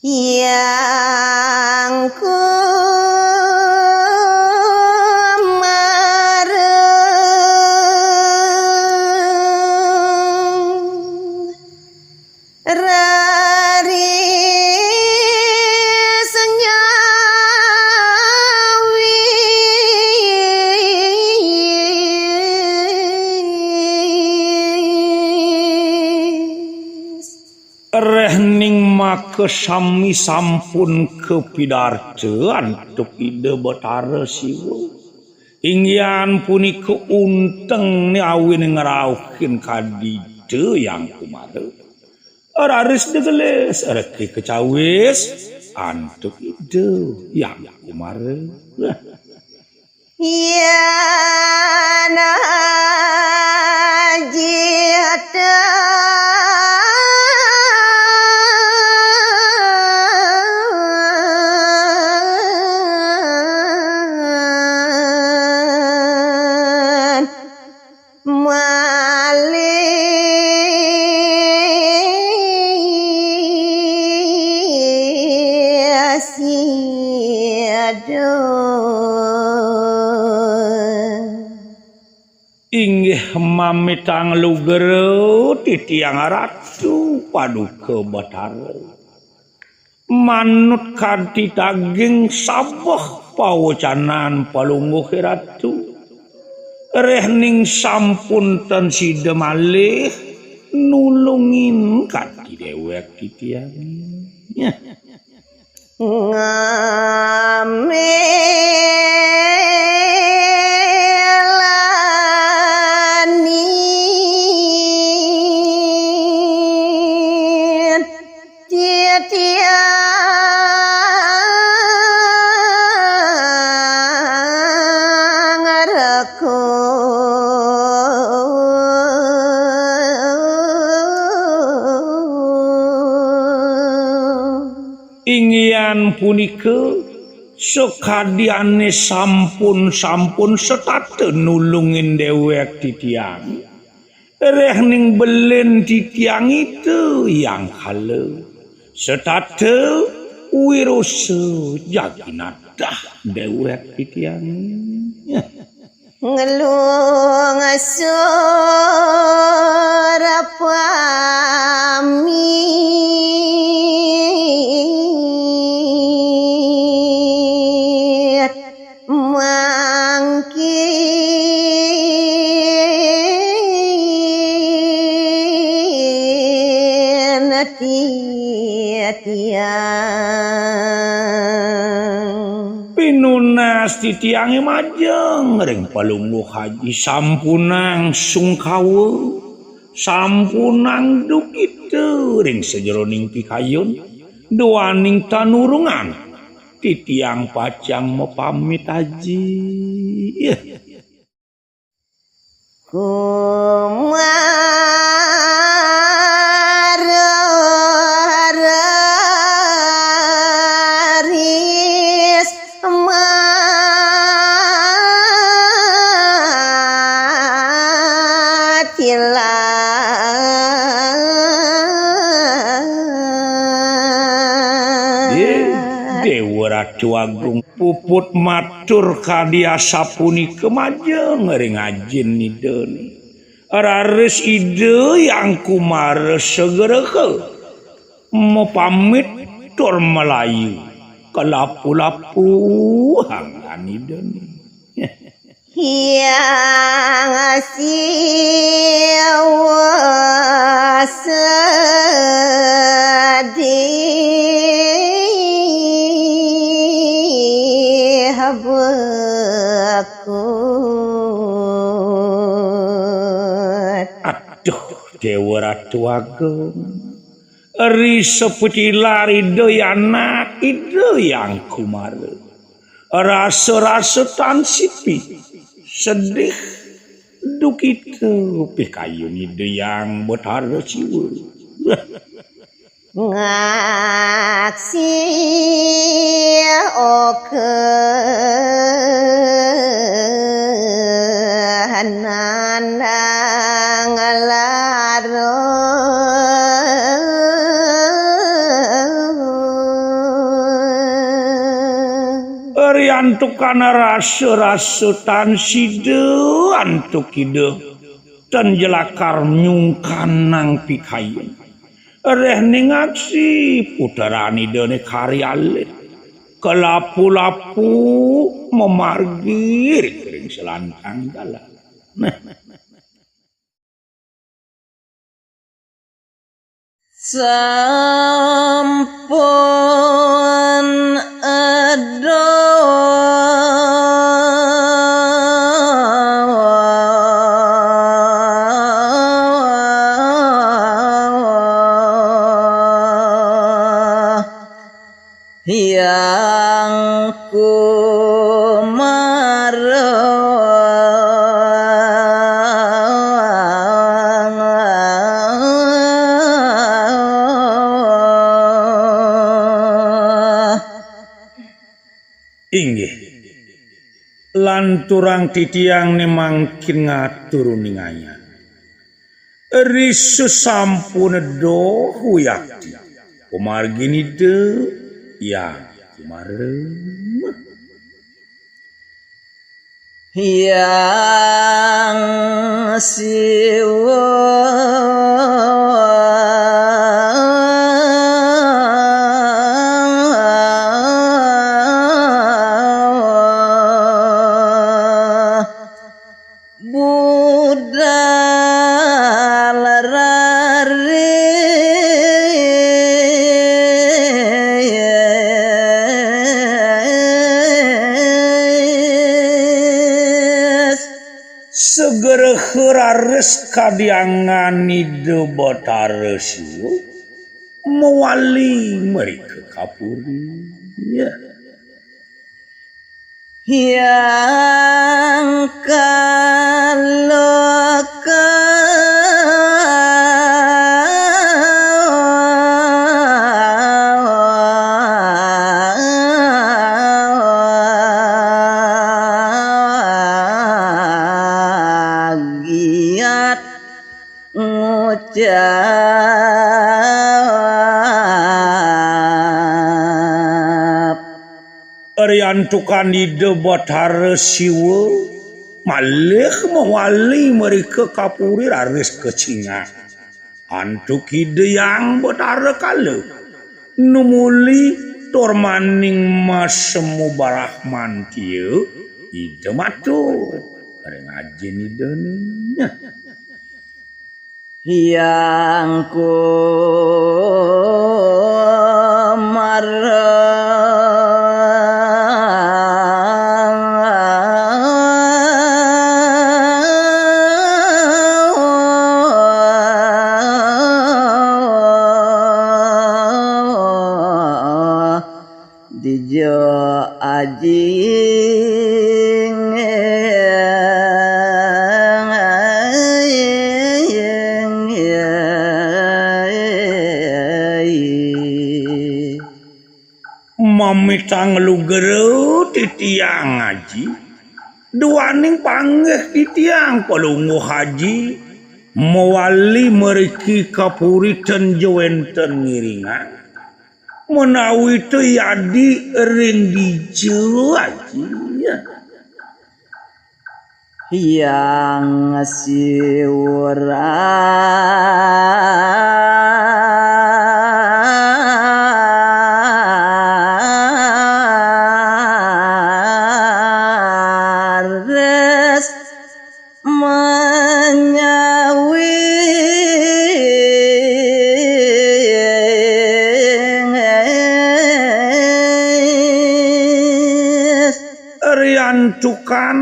yang kumareng rari senyawi rehning make sami sampun kepidarcean tepide Betara Siwa ingyan punika unteng awin ngerauhin kadide yang kumareng araris degeles reki kecawis antuk ide yang kumareng yana jihada inggih mamitang lugero titiang ratu paduka Betara manut kanthi daging sabah pawocanan palungguh ratu rehning sampun ten sida malih nulungin kanthi dewek titiang ngamenlanin tiang rekun ingyan punika sekadiane sampun setate nulungin dewek titiang rehning belen titiang itu yang halu setate wirose jaginadah dewek titiang ngelung sora pamit mangkin tiang pinunas titiange majeng ring palungguh haji sampunang sungkawa sampunang dukite ring sejeroning pikayon doaning tanurungan titiang pacang mepamit haji kumararis matilah Dewa Ratu Agung puput matur kadia sapuni kemajeng ring ajin nideni raris ide yang kumares segera ke mau pamit tur Melayu ke lapu-lapu hangan nideni yang siwa sedih bekut aduh Dewa Ratu Agung ri seperti lari doyanak ide yang kumares rasa-rasa tansipi sedih dukite pikayun ide yang Betara Siwa ngaksi oke hanandang laro. Ro antuk kana rasa tan side antuk ide dan jelakar nyungkan nang pikayen reh ning aksi putaran idene kari alit kelapu-lapu memargir kering selantang dalam sampun yang inggih lanturang titiang nemangkin ngatur ninganya risu sampun do huyakti kumargini de ya kumarem yang siwa budal segera herares kadiangan ide botaresiu mewali mereka kapuri ya yang kalau giat ngucap Ariantukan ide botaresiu malih mewali mereka kapuri raris kecinga antuk ide yang botare kale numuli tormaning masemu barahman kieu ide matur are ngajen ide nya yang dijo ajing mamitang lugero titiang ngaji duaning panggih titiang palungu haji mewali meriki kapuri tenjowenten ngiringan menawi tu yadi ring dijo aji ya yang siwarares riantukan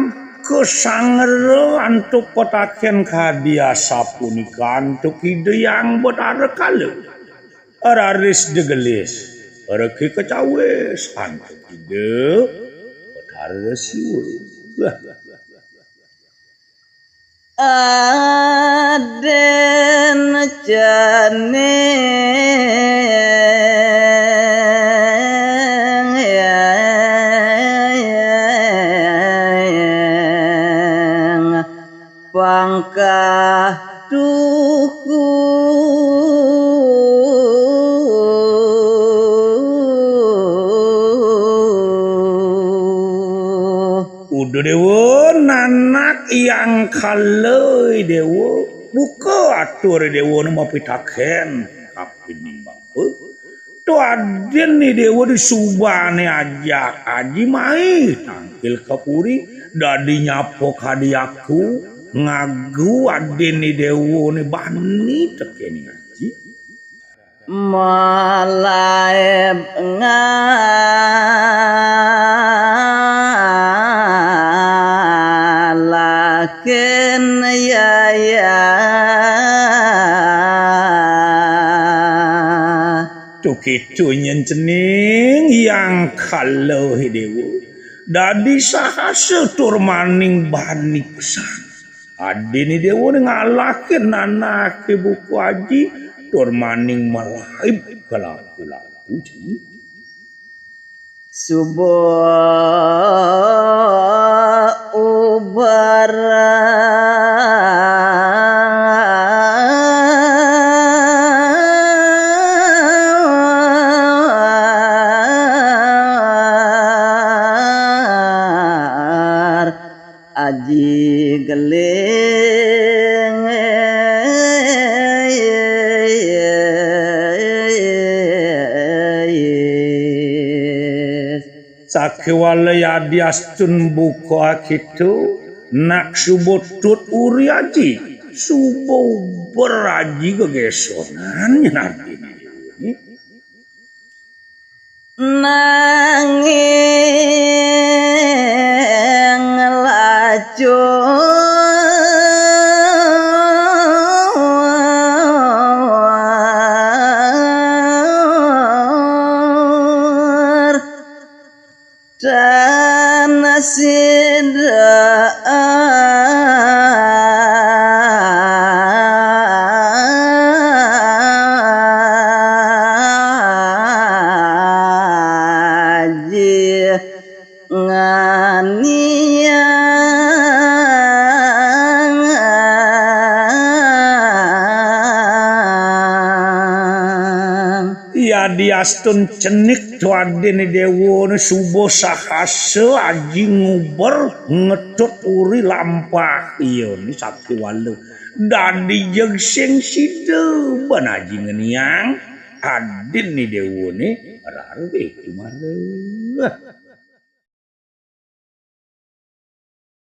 kesangere antuk petaken kadiasa punika antuk ide yang botare kale araris degelis reki kecawis antuk ide botare siwur aden jane pangkah tuku Dewa nanak yang kaleuy dewa buka atur dewa nu mapitaken kapini bangeu tu aden ni dewa disubane ajak aji mai tangkil kapuri dadi nyapo kadiaku ngagu aden ni dewa ni bani tekeni aji malaib ngalaken yaya tu kitu nyen cening yang kalau dewa dadi sahase tur maning bani pesan ade ni dewa ngalakeun anak buku aji tur maning malaib kalaku-laku cening subuh ubara aji geling sakewala yadiastun buka kitu nak subutut uri aji subuh beraji gegesonan nanti nanging lacur dan diastun cenik tu aden dewa subuh sahase aji nguber ngetut uri lampah iya ni sakewala dadi jeung sing sida ban aji ngeniang aden ni dewa ni rarebe kumaha